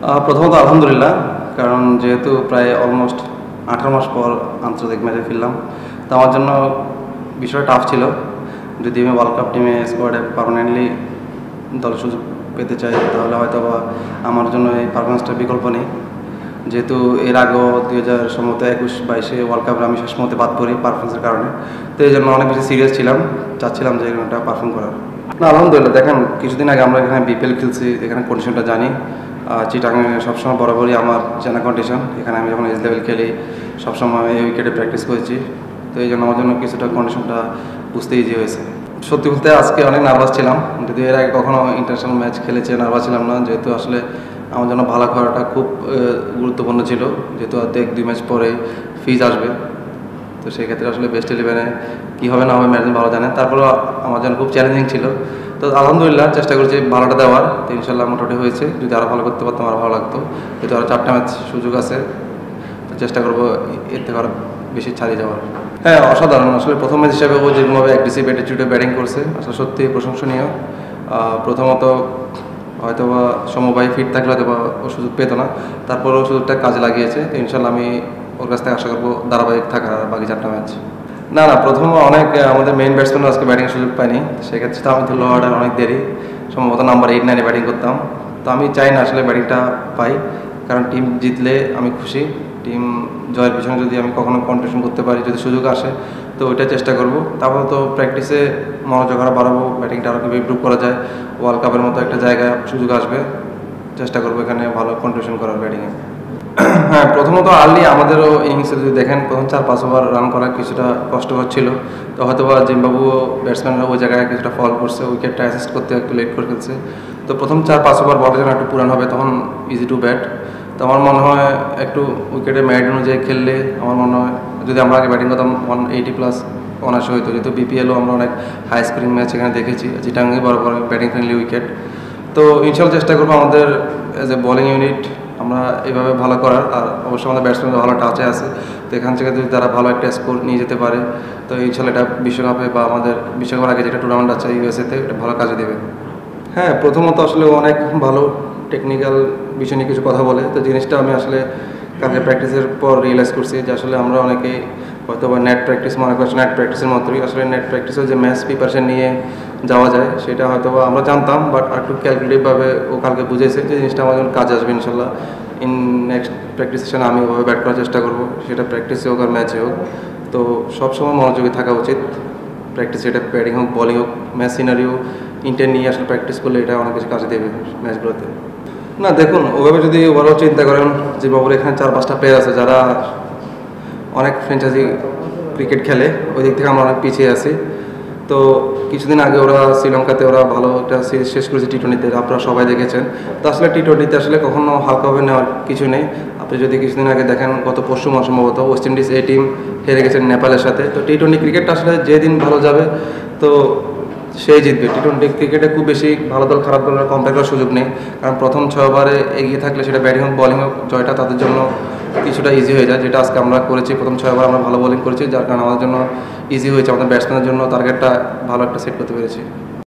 প্রথমত আলহামদুলিল্লাহ, কারণ যেহেতু প্রায় অলমোস্ট 18 মাস পর আন্তর্জাতিক ম্যাচে ফিরলাম, তো আমার জন্য বিষয়টা টাফ ছিল। যদি আমি ওয়ার্ল্ড কাপ টিমে স্কোয়াডে পার্মানেন্টলি দলের সুযোগ পেতে চাই, তাহলে হয়তো বা আমার জন্য এই পারফরমেন্সটার বিকল্প নেই। যেহেতু এর আগেও 2021-22 ওয়ার্ল্ড কাপে আমি শেষ মুহূর্তে বাদ পড়ি পারফরমেন্সের কারণে, তো এই জন্য অনেক বেশি সিরিয়াস ছিলাম, চাচ্ছিলাম যে এরকমটা পারফর্ম করার। না, আলহামদুলিল্লাহ, দেখেন কিছুদিন আগে আমরা এখানে বিপিএল খেলছি, এখানে কন্ডিশনটা জানি। চিটাগাং সবসময় বরাবরই আমার জানা কন্ডিশন। এখানে আমি যখন এজ লেভেল খেলি সবসময় এই উইকেটে প্র্যাকটিস করেছি, তো এই জন্য আমার জন্য কিছুটা কন্ডিশনটা বুঝতে ইজি হয়েছে। সত্যি বলতে আজকে অনেক নার্ভাস ছিলাম, যদি এর আগে কখনো ইন্টারন্যাশনাল ম্যাচ খেলেছে নার্ভাস ছিলাম না, যেহেতু আসলে আমার জন্য ভালো করাটা খুব গুরুত্বপূর্ণ ছিল, যেহেতু আর 1-2 ম্যাচ পরে ফিজ আসবে। তো সেক্ষেত্রে আসলে বেস্ট ইলেভেনে কী হবে না হবে ম্যানেজমেন্ট ভালো জানে, তারপরেও আমার জন্য খুব চ্যালেঞ্জিং ছিল। তো আলহামদুলিল্লাহ চেষ্টা করছি ভালোটা দেওয়ার, তো ইনশাল্লাহ মোটামুটি হয়েছে। যদি আরও ভালো করতে পারতাম আরও ভালো লাগতো, যেহেতু আরও 4টা ম্যাচ সুযোগ আছে, তো চেষ্টা করবো এর থেকে আরও বেশি ছাড়িয়ে যাওয়ার। হ্যাঁ, অসাধারণ। আসলে প্রথম ম্যাচ হিসাবে ও যেরকমভাবে অ্যাগ্রেসিভ অ্যাটিটিউডে ব্যাটিং করছে, আসলে সত্যি প্রশংসনীয়। প্রথমত হয়তো বা সমবায় ফিট থাকলে হয়তো বা ও সুযোগ পেত না, তারপরেও সুযোগটা কাজে লাগিয়েছে। তো ইনশাল্লাহ আমি ওর কাছ থেকে আশা করবো ধারাবাহিক থাকার বাকি 4টা ম্যাচ। না, প্রথম অনেক আমাদের মেইন ব্যাটসম্যান আজকে ব্যাটিংয়ের সুযোগ পাইনি, সেক্ষেত্রে তো আমি তো লো অর্ডার অনেক দেরি, সম্ভবত নাম্বার 8-9-এ ব্যাটিং করতাম। তো আমি চাই না আসলে ব্যাটিংটা পাই, কারণ টিম জিতলে আমি খুশি। টিম জয়ের পিছনে যদি আমি কখনো কন্ট্রিবিউশন করতে পারি, যদি সুযোগ আসে, তো ওইটা চেষ্টা করব। তারপর তো প্র্যাকটিসে মনোযোগ আরও বাড়াবো, ব্যাটিংটা আরও কীভাবে ইমপ্রুভ করা যায়। ওয়ার্ল্ড কাপের মতো একটা জায়গায় সুযোগ আসবে, চেষ্টা করবো এখানে ভালো কন্ট্রিবিউশন করার ব্যাটিংয়ে। হ্যাঁ, প্রথমত আর্লি আমাদেরও ইনিংসে যদি দেখেন প্রথম 4-5 ওভার রান করা কিছুটা কষ্টকর ছিল। তো হয়তো বা জিম্বাবু ব্যাটসম্যানরা ওই জায়গায় কিছুটা ফল করছে, উইকেটটা অ্যাসিস্ট করতে একটু লেট করে ফেলছে। তো প্রথম 4-5 ওভার বলটা যেন একটু পুরান হবে, তখন ইজি টু ব্যাট। তো আমার মনে হয় একটু উইকেটে ম্যারিট অনুযায়ী খেললে আমার মনে হয় যদি আমরা আগে ব্যাটিং করতাম 180+ অনার্স হইতো। যেহেতু বিপিএলও আমরা অনেক হাই স্কোরিং ম্যাচ এখানে দেখেছি, চিটাগাংয়ে বড় বড় ব্যাটিং ফ্রেন্ডলি উইকেট। তো ইনশাল্লাহ চেষ্টা করবো আমাদের অ্যাজ এ বোলিং ইউনিট আমরা এইভাবে ভালো করার। আর অবশ্যই আমাদের ব্যাটসম্যান ভালো টাচে আছে, তো এখান থেকে যদি তারা ভালো একটা স্কোর নিয়ে যেতে পারে, তো ইনশাল্লাহ এটা বিশ্বকাপে বা আমাদের বিশ্বকাপের আগে যেটা টুর্নামেন্ট আছে ইউএসএতে, এটা ভালো কাজে দেবে। হ্যাঁ, প্রথমত আসলে অনেক ভালো টেকনিক্যাল বিষয় নিয়ে কিছু কথা বলে, তো জিনিসটা আমি আসলে কালকে প্র্যাকটিসের পর রিয়েলাইজ করছি যে আসলে আমরা অনেকেই হয়তো বা নেট প্র্যাকটিস মনে করছি, নেট প্র্যাকটিসের মতোই। আসলে নেট প্র্যাকটিসেও যে ম্যাচ প্রিপারেশন নিয়ে যাওয়া যায় সেটা হয়তো বা আমরা জানতাম, বাট একটু ক্যালকুলেটিভভাবে ও কালকে বুঝেছে যে জিনিসটা আমাদের কাজে আসবে ইনশাল্লাহ। ইন নেক্সট প্র্যাকটিস সেশনে আমি ওভাবে ব্যাট করার চেষ্টা করবো, সেটা প্র্যাকটিসে হোক আর ম্যাচে হোক। তো সবসময় মনোযোগী থাকা উচিত প্র্যাকটিস, এটা ব্যাটিং হোক বলিং হোক, ম্যাচ সিনারিও ইন্টেন্ট নিয়ে আসলে প্র্যাকটিস করলে এটা অনেক কিছু কাজে দেবে ম্যাচগুলোতে। না, দেখুন ওভাবে যদি ওভারঅল চিন্তা করেন যে বাবুর এখানে 4-5টা প্লেয়ার আছে যারা অনেক ফ্র্যাঞ্চাইজি ক্রিকেট খেলে, ওই দিক থেকে আমরা অনেক পিছিয়ে আছি। তো কিছুদিন আগে ওরা শ্রীলঙ্কাতে ওরা ভালো একটা সিরিজ শেষ করেছে টি20-তে, আপনারা সবাই দেখেছেন। তো আসলে টি20-তে আসলে কখনো হালকাভাবে নেওয়ার কিছু নেই। আপনি যদি কিছুদিন আগে দেখেন গত পরশু মাস সম্ভবত ওয়েস্ট ইন্ডিজ এই টিম হেরে গেছেন নেপালের সাথে। তো টি20 ক্রিকেটটা আসলে যেদিন ভালো যাবে তো সেই জিতবে। টি20 ক্রিকেটে খুব বেশি ভালো দল খারাপ দলের কম্পেয়ার করার সুযোগ নেই, কারণ প্রথম 6 ওভারে এগিয়ে থাকলে সেটা ব্যাটিং হোক বলিং হোক, জয়টা তাদের জন্য কিছুটা ইজি হয়ে যায়, যেটা আজকে আমরা করেছি। প্রথম 6 ওভার আমরা ভালো বোলিং করেছি, যার কারণে আমাদের জন্য ইজি হয়েছে, আমাদের ব্যাটসম্যানের জন্য টার্গেটটা ভালো একটা সেট করতে পেরেছি।